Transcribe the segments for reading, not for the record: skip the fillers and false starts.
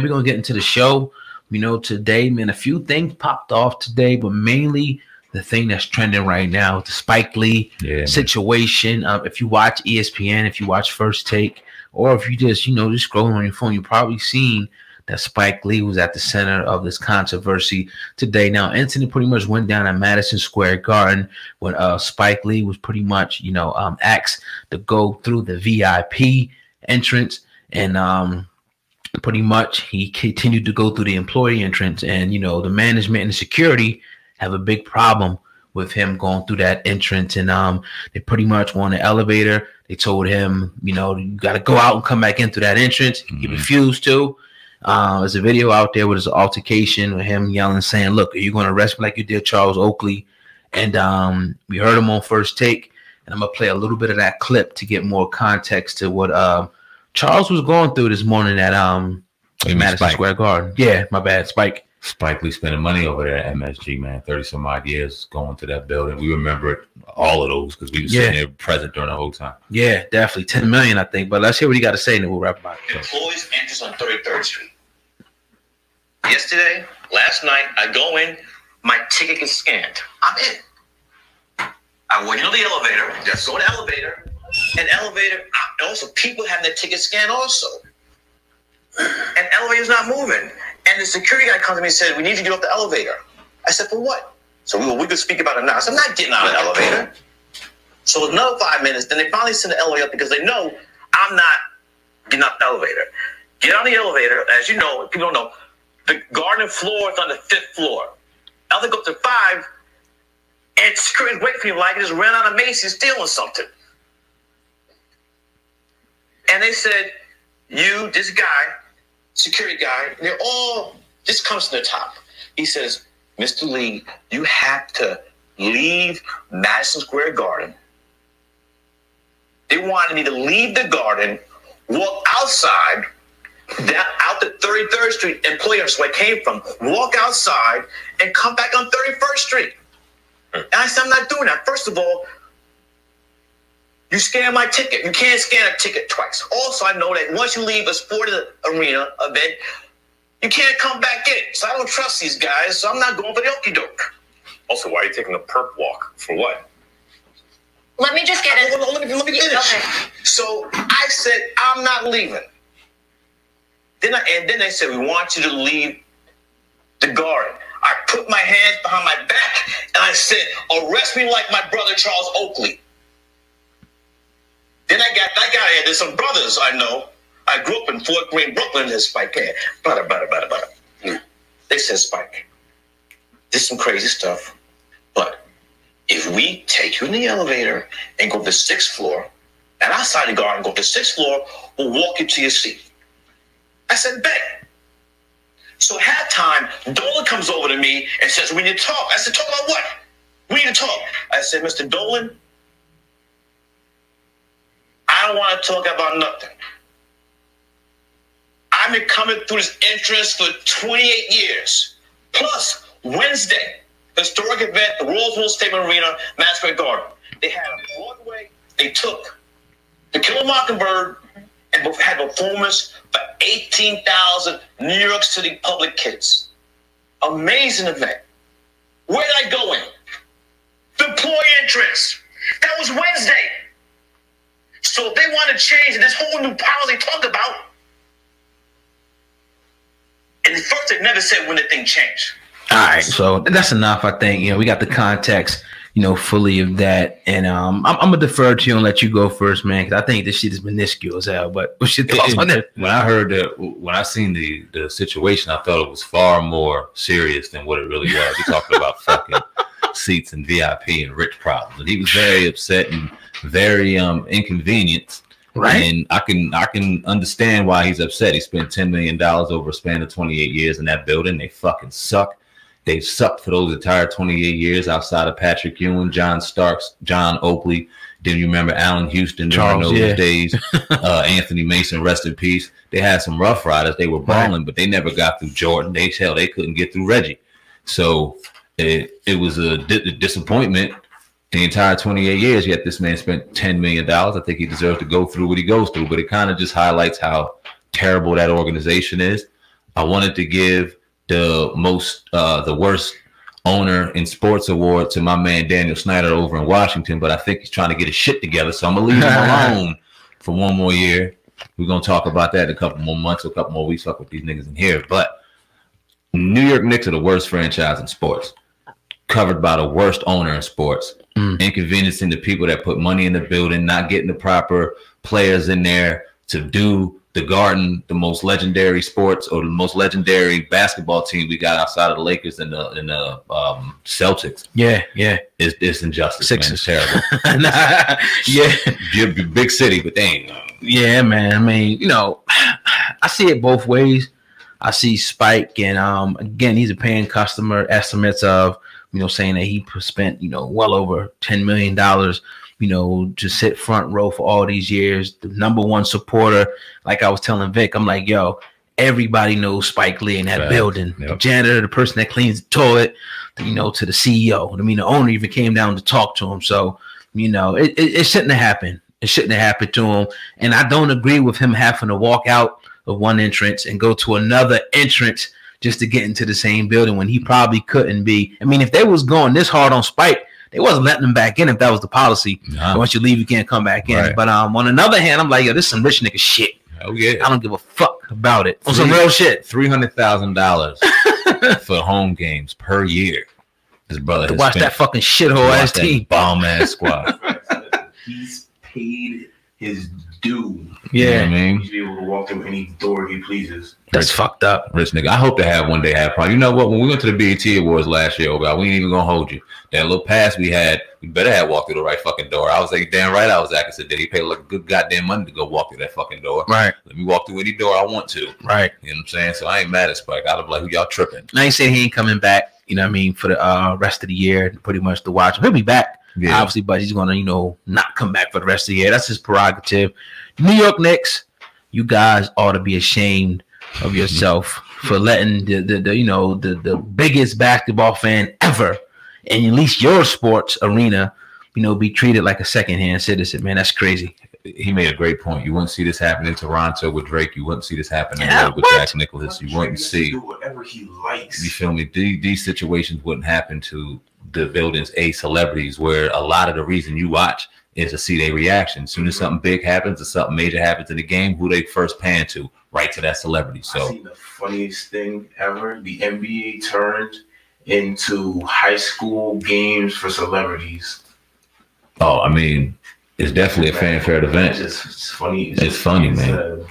we're gonna get into the show. Today, man, a few things popped off today, but mainly the thing that's trending right now, the Spike Lee situation. If you watch ESPN, if you watch First Take, or if you just just scrolling on your phone, you've probably seen that Spike Lee was at the center of this controversy today. Now, incident pretty much went down at Madison Square Garden when Spike Lee was pretty much asked to go through the VIP entrance, and pretty much he continued to go through the employee entrance, and the management and the security have a big problem with him going through that entrance, and they pretty much were on the elevator. They told him, you got to go out and come back in through that entrance. He refused to. There's a video out there where there's an altercation with him yelling, saying, "Look, are you going to arrest me like you did Charles Oakley?" And we heard him on First Take, and I'm gonna play a little bit of that clip to get more context to what Charles was going through this morning at Madison Square Garden. Yeah, my bad, Spike. Spike Lee spending money over there at MSG, man. 30-some odd years going to that building. We remember it, all of those, because we were sitting there present during the whole time. Yeah, definitely. 10 million, I think. But let's hear what he got to say, and then we'll wrap about it. Employees enters on 33rd Street. Yesterday, last night, I go in, my ticket gets scanned. I'm in. I went into the elevator, just go in the elevator, and also people having their ticket scanned also. And elevator's not moving. And the security guy comes to me and said, "We need you to get off the elevator." I said, "For what?" So we could speak about it now. I said, "I'm not getting out of the elevator." So another 5 minutes, then they finally send the elevator up because they know I'm not getting off the elevator. Get on the elevator. As you know, people don't know, the garden floor is on the 5th floor. Elevator goes to 5, and security's waiting for me like I just ran out of Macy's stealing something. And they said, this guy, security guy, and they're all, this comes to the top. He says, "Mr. Lee, you have to leave Madison Square Garden." They wanted me to leave the garden, walk outside, out the 33rd Street, employers where I came from, walk outside and come back on 31st Street. And I said, "I'm not doing that. First of all, you scan my ticket. You can't scan a ticket twice. Also, I know that once you leave a sporting arena event, you can't come back in. So I don't trust these guys, so I'm not going for the okie doke." Also, why are you taking a perp walk? For what? Let me just get it. Let me finish. Okay. So I said, "I'm not leaving." Then they said, "We want you to leave the garden." I put my hands behind my back and I said, "Arrest me like my brother Charles Oakley." Then I got that guy. There's some brothers I know. I grew up in Fort Greene, Brooklyn. There's Spike here. They said, "Spike, this is some crazy stuff. But if we take you in the elevator and go to the 6th floor, and outside the garden, go to the 6th floor, we'll walk you to your seat." I said, "Bet." So at halftime, Dolan comes over to me and says, "We need to talk." I said, "Talk about what?" "We need to talk." I said, "Mr. Dolan, I don't want to talk about nothing. I've been coming through this entrance for 28 years. Plus, Wednesday, historic event, the Rolls-Royce Stadium Arena, Madison Square Garden. They had a Broadway. They took The Kill a Mockingbird and had a performance for 18,000 New York City public kids. Amazing event. Where did I go in? The employee entrance. That was Wednesday. So if they want to change this whole new policy they talk about, and first they never said when the thing changed. All right, so that's enough. I think we got the context, fully of that, and I'm gonna defer to you and let you go first, man, because I think this shit is minuscule as hell. But what's your thoughts on that? When I heard that, when I seen the situation, I thought it was far more serious than what it really was. You're talking about fucking seats and VIP and rich problems, and he was very upset and very inconvenienced. Right. And I can understand why he's upset. He spent $10 million over a span of 28 years in that building. They fucking suck. They sucked for those entire 28 years outside of Patrick Ewing, John Starks, John Oakley. Then you remember Allen Houston during those days. Anthony Mason, rest in peace. They had some rough riders. They were balling, but they never got through Jordan. They couldn't get through Reggie. So it was a disappointment. The entire 28 years, yet this man spent $10 million. I think he deserves to go through what he goes through, but it kind of just highlights how terrible that organization is. I wanted to give the worst owner in sports award to my man Daniel Snyder over in Washington, but I think he's trying to get his shit together, so I'm gonna leave him alone for one more year. We're gonna talk about that in a couple more months, or a couple more weeks. Fuck with these niggas in here, but New York Knicks are the worst franchise in sports, covered by the worst owner in sports, inconveniencing the people that put money in the building, not getting the proper players in there to do the Garden, the most legendary sports or the most legendary basketball team we got outside of the Lakers and the Celtics. Yeah. It's injustice. Sixers. Man. It's terrible. Yeah. Big city, but they ain't. Yeah, man. I mean, you know, I see it both ways. I see Spike, and again, he's a paying customer. Estimates of, you know, saying that he spent, you know, well over $10 million, you know, to sit front row for all these years. The #1 supporter. Like I was telling Vic, I'm like, yo, everybody knows Spike Lee in that building. Yep. The janitor, the person that cleans the toilet, you know, to the CEO. I mean, the owner even came down to talk to him. So, you know, it shouldn't have happened. It shouldn't have happened to him. And I don't agree with him having to walk out of one entrance and go to another entrance just to get into the same building when he probably couldn't be. I mean, if they was going this hard on Spike, they wasn't letting him back in if that was the policy. No. Once you leave, you can't come back in. Right. But on another hand, I'm like, yo, this is some rich nigga shit. Oh yeah, I don't give a fuck about it. On some real shit. $300,000 for home games per year. His brother to watch that fucking shithole ass team, bomb ass squad. He's paid his due. Yeah, you know what I mean, he should be able to walk through any door he pleases. That's fucked up. Rich nigga. I hope to have one day have fun. You know what? When we went to the BET Awards last year, oh God, we ain't even gonna hold you. That little pass we had, we better have walked through the right fucking door. I was like, damn right I was acting. So did he pay like good goddamn money to go walk through that fucking door? Right. Let me walk through any door I want to. Right. You know what I'm saying? So I ain't mad at Spike. I'd be like, who y'all tripping? I ain't saying he ain't coming back, you know what I mean, for the rest of the year, pretty much to watch him. He'll be back, obviously, but he's gonna, you know, not come back for the rest of the year. That's his prerogative. New York Knicks, you guys ought to be ashamed of yourself for letting the biggest basketball fan ever in at least your sports arena, you know, be treated like a secondhand citizen. Man, that's crazy. He made a great point. You wouldn't see this happen in Toronto with Drake. You wouldn't see this happen with Jack Nicklaus. You wouldn't see. Do whatever he likes. You feel me? These situations wouldn't happen to the building's celebrities, where a lot of the reason you watch is to see their reaction. As soon as something big happens or something major happens in the game, who they first pan to? Right to that celebrity. So I seen the funniest thing ever. The NBA turned into high school games for celebrities. Oh, I mean, it's definitely a fan-fair event. It's funny. It's funny, man.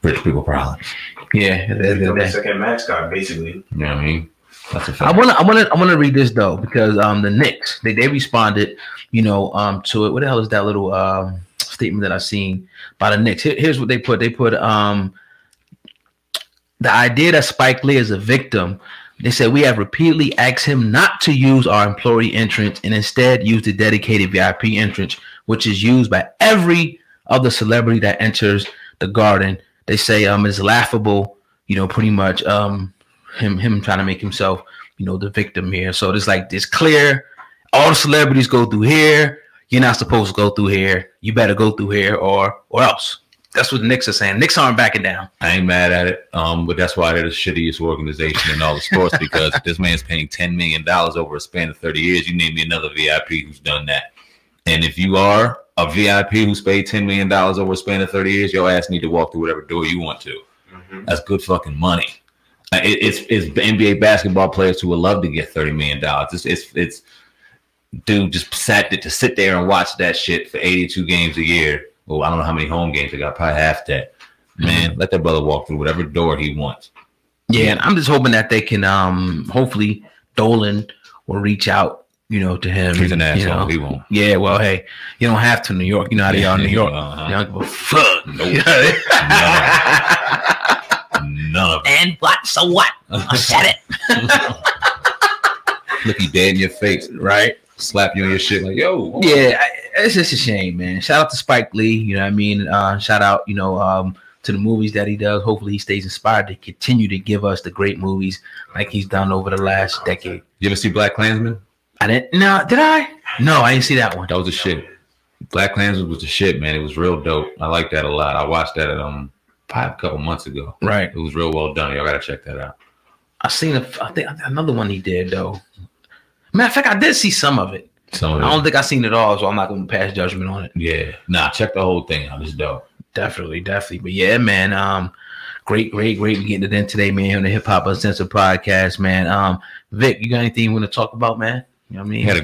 Rich people problems. Yeah, the second mascot, basically. You know what I mean? That's a fact. I wanna read this though, because the Knicks they responded, you know, to it. What the hell is that little statement that I seen by the Knicks? Here's what they put. They put the idea that Spike Lee is a victim. They said, we have repeatedly asked him not to use our employee entrance and instead use the dedicated VIP entrance, which is used by every other celebrity that enters the Garden. They say it's laughable, you know, pretty much him trying to make himself, you know, the victim here. So it's like it's clear. All the celebrities go through here. You're not supposed to go through here. You better go through here or else. That's what the Knicks are saying. Knicks aren't backing down. I ain't mad at it. But that's why they're the shittiest organization in all the sports, because if this man's paying $10 million over a span of 30 years, you name me another VIP who's done that. And if you are a VIP who's paid $10 million over a span of 30 years, your ass need to walk through whatever door you want to. Mm-hmm. That's good fucking money. It's NBA basketball players who would love to get $30 million. It's dude just sit there and watch that shit for 82 games a year. Well, I don't know how many home games they got, probably half that. Man, let that brother walk through whatever door he wants. Yeah, and I'm just hoping that they can hopefully Dolan will reach out, you know, to him. He's an asshole. You know? He won't. Yeah, well, hey, you don't have to New York. You know how they are in New York. You don't give a fuck. Nope. None of it. And what? So what? I said it. Look you dead in your face. Right? Slap you on your shit like, yo. Yeah, it's just a shame, man. Shout out to Spike Lee, you know what I mean? Shout out, you know, to the movies that he does. Hopefully he stays inspired to continue to give us the great movies like he's done over the last decade. You ever see Black Klansman? I didn't. No, did I? No, I didn't see that one. That was a shit. Black Klansman was the shit, man. It was real dope. I like that a lot. I watched that at a couple months ago. Right. It was real well done. Y'all gotta check that out. I think another one he did though. Matter of fact, I did see some of it. I don't think I seen it all, so I'm not gonna pass judgment on it. Yeah. Nah, check the whole thing out. It's dope. Definitely. But yeah, man. Great. We getting it in today, man, on the Hip Hop Uncensored podcast, man. Vic, you got anything you want to talk about, man? You know what I mean? Had a